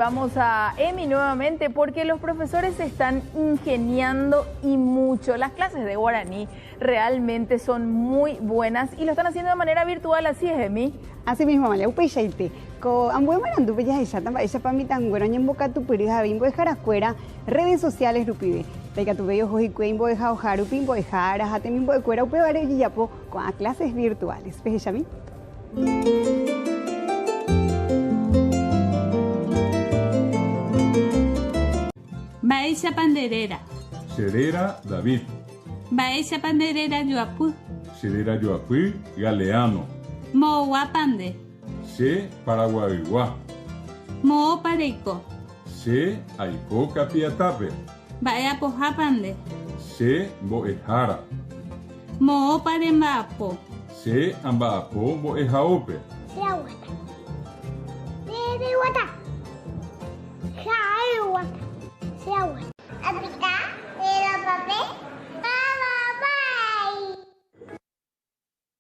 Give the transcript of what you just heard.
Vamos a Emi nuevamente porque los profesores se están ingeniando y mucho. Las clases de guaraní realmente son muy buenas y lo están haciendo de manera virtual, así es, Emi. Así mismo, Malia, upeichaite. Ko ambuemarandu peyajechata mba'éicha pamitangüero ñembokatupyry mbo'eha afuera redes sociales rupive. Ndaikatupe ohohíkue mbo'ehaoha rupi mbo'eha araháte mimbo'ekuéra upévare ojejapo ko'ã clases virtuales. Pehechami. Mba'éicha panderera. Cherera David. Mba'éicha panderera joapy. Cherera Joapy Galeano. Mo'õva pande. Che Paraguaygua. Mo'õpa reiko. Che aiko Capiatápe. Mba'e apoha pande. Che mbo'ehára. Mo'õpa remba'apo. Che amba'apo mbo'ehaópe. De aguata.